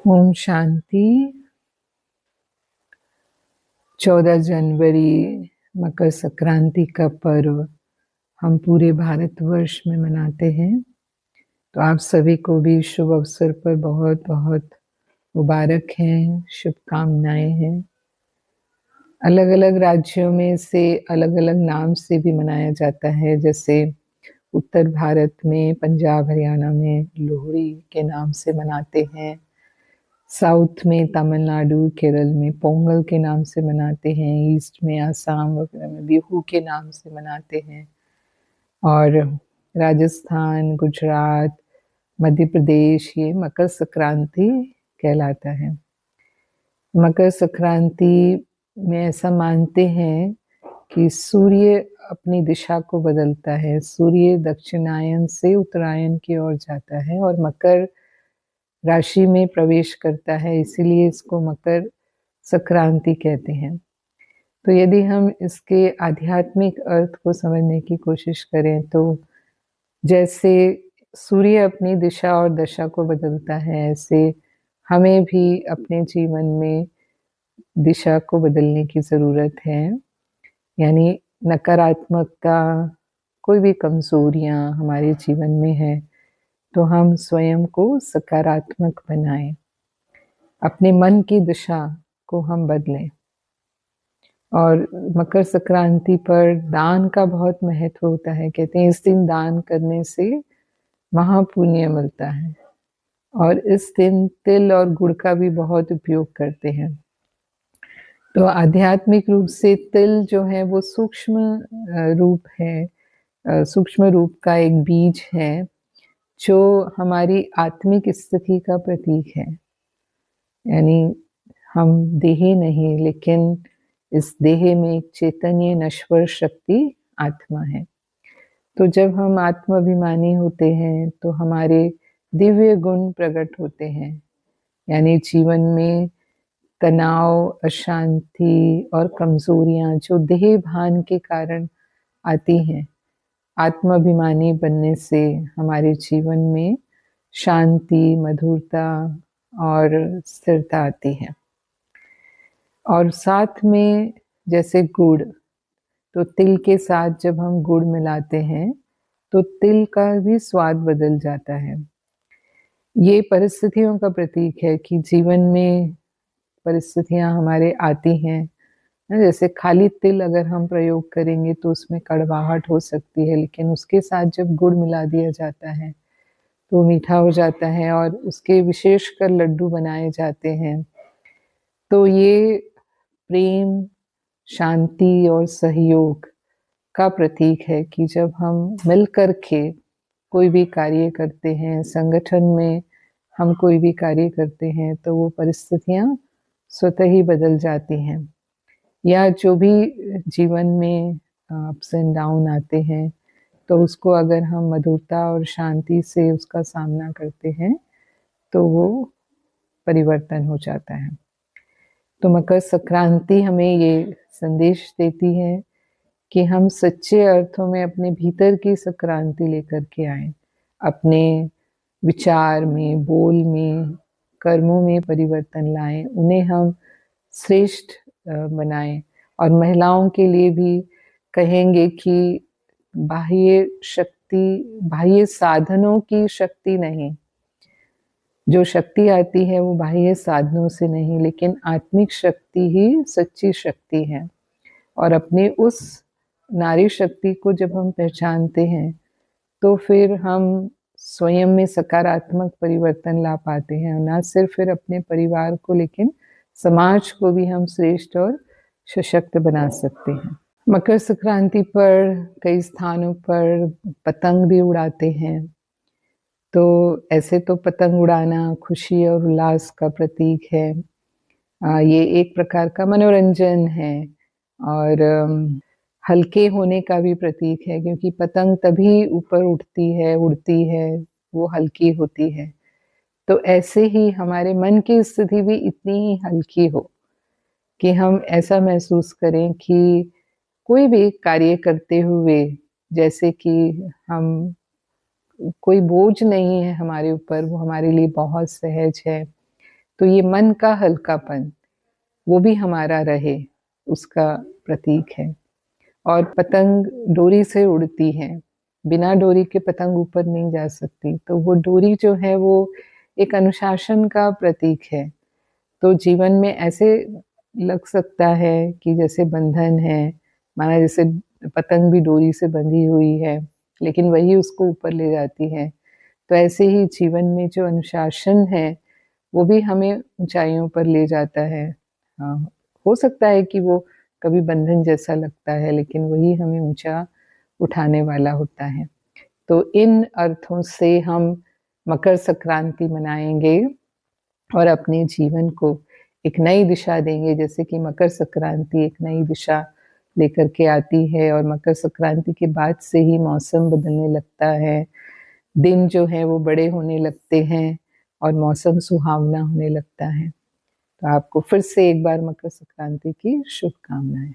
ओम शांति। 14 जनवरी मकर संक्रांति का पर्व हम पूरे भारतवर्ष में मनाते हैं। तो आप सभी को भी शुभ अवसर पर बहुत बहुत मुबारक हैं, शुभकामनाएं हैं। अलग अलग राज्यों में से अलग अलग नाम से भी मनाया जाता है। जैसे उत्तर भारत में पंजाब हरियाणा में लोहड़ी के नाम से मनाते हैं। साउथ में तमिलनाडु केरल में पोंगल के नाम से मनाते हैं। ईस्ट में आसाम वगैरह में बिहू के नाम से मनाते हैं। और राजस्थान, गुजरात, मध्य प्रदेश ये मकर संक्रांति कहलाता है। मकर संक्रांति में ऐसा मानते हैं कि सूर्य अपनी दिशा को बदलता है। सूर्य दक्षिणायन से उत्तरायण की ओर जाता है और मकर राशि में प्रवेश करता है, इसीलिए इसको मकर संक्रांति कहते हैं। तो यदि हम इसके आध्यात्मिक अर्थ को समझने की कोशिश करें तो जैसे सूर्य अपनी दिशा और दशा को बदलता है, ऐसे हमें भी अपने जीवन में दिशा को बदलने की ज़रूरत है। यानी नकारात्मकता, कोई भी कमज़ोरियाँ हमारे जीवन में है तो हम स्वयं को सकारात्मक बनाएं, अपने मन की दिशा को हम बदलें। और मकर संक्रांति पर दान का बहुत महत्व होता है। कहते हैं इस दिन दान करने से महापुण्य मिलता है। और इस दिन तिल और गुड़ का भी बहुत उपयोग करते हैं। तो आध्यात्मिक रूप से तिल जो है वो सूक्ष्म रूप है, सूक्ष्म रूप का एक बीज है जो हमारी आत्मिक स्थिति का प्रतीक है। यानी हम देही नहीं, लेकिन इस देह में एक चैतन्य नश्वर शक्ति आत्मा है। तो जब हम आत्माभिमानी होते हैं तो हमारे दिव्य गुण प्रकट होते हैं। यानी जीवन में तनाव, अशांति और कमजोरियां जो देह भान के कारण आती हैं, आत्माभिमानी बनने से हमारे जीवन में शांति, मधुरता और स्थिरता आती है। और साथ में जैसे गुड़, तो तिल के साथ जब हम गुड़ मिलाते हैं तो तिल का भी स्वाद बदल जाता है। ये परिस्थितियों का प्रतीक है कि जीवन में परिस्थितियां हमारे आती हैं। जैसे खाली तिल अगर हम प्रयोग करेंगे तो उसमें कड़वाहट हो सकती है, लेकिन उसके साथ जब गुड़ मिला दिया जाता है तो मीठा हो जाता है और उसके विशेषकर लड्डू बनाए जाते हैं। तो ये प्रेम, शांति और सहयोग का प्रतीक है कि जब हम मिल कर के कोई भी कार्य करते हैं, संगठन में हम कोई भी कार्य करते हैं तो वो परिस्थितियां स्वतः ही बदल जाती हैं। या जो भी जीवन में अप्स एंड डाउन आते हैं तो उसको अगर हम मधुरता और शांति से उसका सामना करते हैं तो वो परिवर्तन हो जाता है। तो मकर संक्रांति हमें ये संदेश देती है कि हम सच्चे अर्थों में अपने भीतर की संक्रांति लेकर के आए, अपने विचार में, बोल में, कर्मों में परिवर्तन लाएं, उन्हें हम श्रेष्ठ बनाएं। और महिलाओं के लिए भी कहेंगे कि बाह्य शक्ति, बाह्य साधनों की शक्ति नहीं, जो शक्ति आती है वो बाह्य साधनों से नहीं, लेकिन आत्मिक शक्ति ही सच्ची शक्ति है। और अपने उस नारी शक्ति को जब हम पहचानते हैं तो फिर हम स्वयं में सकारात्मक परिवर्तन ला पाते हैं। न सिर्फ फिर अपने परिवार को, लेकिन समाज को भी हम श्रेष्ठ और सशक्त बना सकते हैं। मकर संक्रांति पर कई स्थानों पर पतंग भी उड़ाते हैं। तो ऐसे तो पतंग उड़ाना खुशी और उल्लास का प्रतीक है। ये एक प्रकार का मनोरंजन है और हल्के होने का भी प्रतीक है, क्योंकि पतंग तभी ऊपर उठती है, उड़ती है, वो हल्की होती है। तो ऐसे ही हमारे मन की स्थिति भी इतनी ही हल्की हो कि हम ऐसा महसूस करें कि कोई भी कार्य करते हुए जैसे कि हम, कोई बोझ नहीं है हमारे ऊपर, वो हमारे लिए बहुत सहज है। तो ये मन का हल्कापन, वो भी हमारा रहे, उसका प्रतीक है। और पतंग डोरी से उड़ती है, बिना डोरी के पतंग ऊपर नहीं जा सकती, तो वो डोरी जो है वो एक अनुशासन का प्रतीक है। तो जीवन में ऐसे लग सकता है कि जैसे बंधन है, माना जैसे पतंग भी डोरी से बंधी हुई है, लेकिन वही उसको ऊपर ले जाती है। तो ऐसे ही जीवन में जो अनुशासन है, वो भी हमें ऊँचाइयों पर ले जाता है। हो सकता है कि वो कभी बंधन जैसा लगता है, लेकिन वही हमें ऊँचा उठाने वाला होता है। तो इन अर्थों से हम मकर संक्रांति मनाएँगे और अपने जीवन को एक नई दिशा देंगे, जैसे कि मकर संक्रांति एक नई दिशा लेकर के आती है और मकर संक्रांति के बाद से ही मौसम बदलने लगता है। दिन जो हैं वो बड़े होने लगते हैं और मौसम सुहावना होने लगता है। तो आपको फिर से एक बार मकर संक्रांति की शुभकामनाएँ।